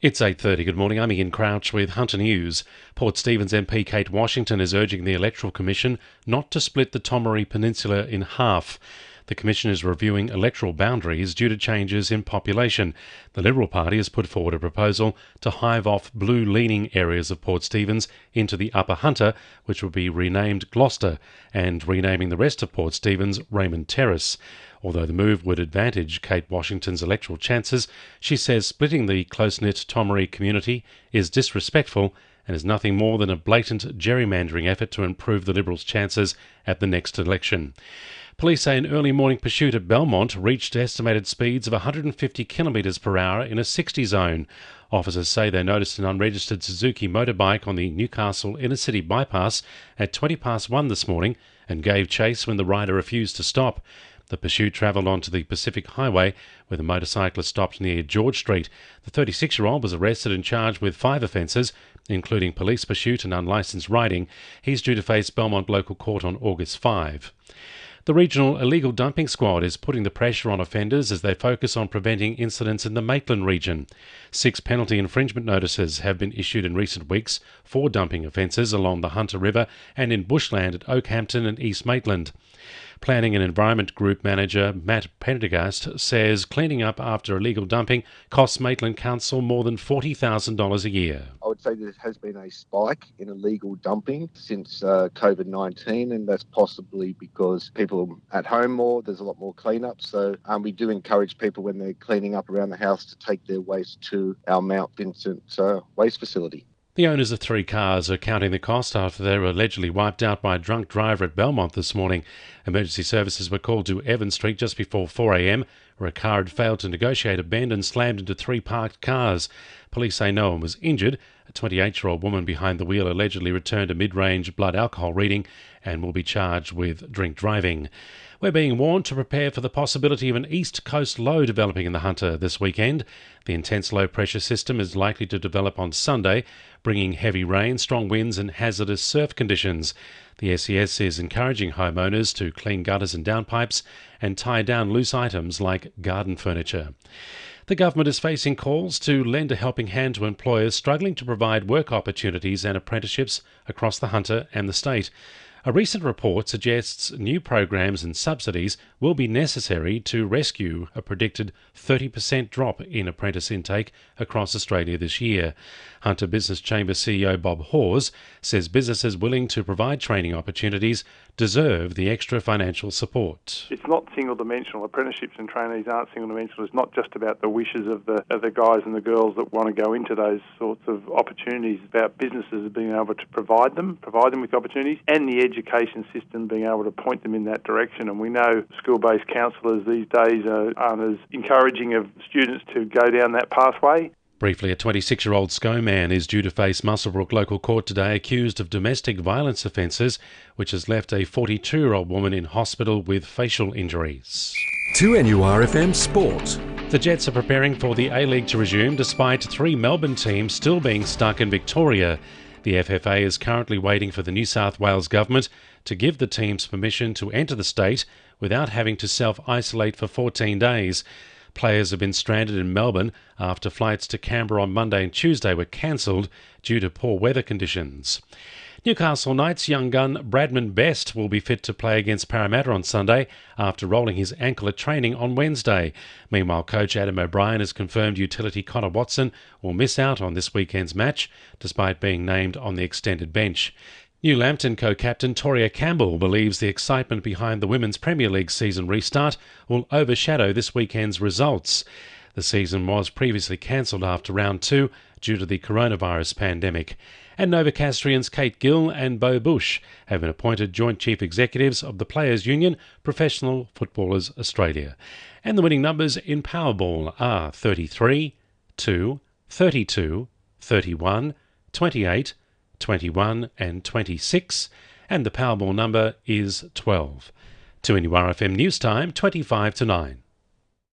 It's 8:30. Good morning. I'm Ian Crouch with Hunter News. Port Stephens MP Kate Washington is urging the Electoral Commission not to split the Tomaree Peninsula in half. The Commission is reviewing electoral boundaries due to changes in population. The Liberal Party has put forward a proposal to hive off blue-leaning areas of Port Stephens into the Upper Hunter, which will be renamed Gloucester, and renaming the rest of Port Stephens Raymond Terrace. Although the move would advantage Kate Washington's electoral chances, she says splitting the close-knit Tomaree community is disrespectful and is nothing more than a blatant gerrymandering effort to improve the Liberals' chances at the next election. Police say an early morning pursuit at Belmont reached estimated speeds of 150 kilometres per hour in a 60 zone. Officers say they noticed an unregistered Suzuki motorbike on the Newcastle inner-city bypass at 1:20 this morning and gave chase when the rider refused to stop. The pursuit travelled onto the Pacific Highway, where the motorcyclist stopped near George Street. The 36-year-old was arrested and charged with 5 offences, including police pursuit and unlicensed riding. He's due to face Belmont Local Court on August 5. The Regional Illegal Dumping Squad is putting the pressure on offenders as they focus on preventing incidents in the Maitland region. 6 penalty infringement notices have been issued in recent weeks for dumping offences along the Hunter River and in bushland at Oakhampton and East Maitland. Planning and Environment Group Manager Matt Pendergast says cleaning up after illegal dumping costs Maitland Council more than $40,000 a year. I would say there has been a spike in illegal dumping since COVID-19, and that's possibly because people are at home more, there's a lot more cleanup. So we do encourage people when they're cleaning up around the house to take their waste to our Mount Vincent waste facility. The owners of 3 cars are counting the cost after they were allegedly wiped out by a drunk driver at Belmont this morning. Emergency services were called to Evan Street just before 4 a.m, where a car had failed to negotiate a bend and slammed into 3 parked cars. Police say no one was injured. A 28-year-old woman behind the wheel allegedly returned a mid-range blood alcohol reading and will be charged with drink driving. We're being warned to prepare for the possibility of an east coast low developing in the Hunter this weekend. The intense low-pressure system is likely to develop on Sunday, bringing heavy rain, strong winds and hazardous surf conditions. The SES is encouraging homeowners to clean gutters and downpipes and tie down loose items like garden furniture. The government is facing calls to lend a helping hand to employers struggling to provide work opportunities and apprenticeships across the Hunter and the state. A recent report suggests new programs and subsidies will be necessary to rescue a predicted 30% drop in apprentice intake across Australia this year. Hunter Business Chamber CEO Bob Hawes says businesses willing to provide training opportunities deserve the extra financial support. It's not single-dimensional. Apprenticeships and trainees aren't single-dimensional. It's not just about the wishes of the guys and the girls that want to go into those sorts of opportunities. It's about businesses being able to provide them with opportunities, and the education system being able to point them in that direction. And we know school-based counsellors these days aren't as encouraging of students to go down that pathway. Briefly, a 26-year-old SCO man is due to face Muswellbrook Local Court today accused of domestic violence offences, which has left a 42-year-old woman in hospital with facial injuries. 2NURFM Sport. The Jets are preparing for the A-League to resume despite 3 Melbourne teams still being stuck in Victoria. The FFA is currently waiting for the New South Wales government to give the teams permission to enter the state without having to self-isolate for 14 days. Players have been stranded in Melbourne after flights to Canberra on Monday and Tuesday were cancelled due to poor weather conditions. Newcastle Knights young gun Bradman Best will be fit to play against Parramatta on Sunday after rolling his ankle at training on Wednesday. Meanwhile, coach Adam O'Brien has confirmed utility Connor Watson will miss out on this weekend's match, despite being named on the extended bench. New Lambton co-captain Toria Campbell believes the excitement behind the Women's Premier League season restart will overshadow this weekend's results. The season was previously cancelled after round 2 due to the coronavirus pandemic. And Novocastrians Kate Gill and Bo Bush have been appointed joint chief executives of the Players Union Professional Footballers Australia. And the winning numbers in Powerball are 33, 2, 32, 31, 28, 21 and 26, and the Powerball number is 12. 2NURFM News Time, 25 to 9.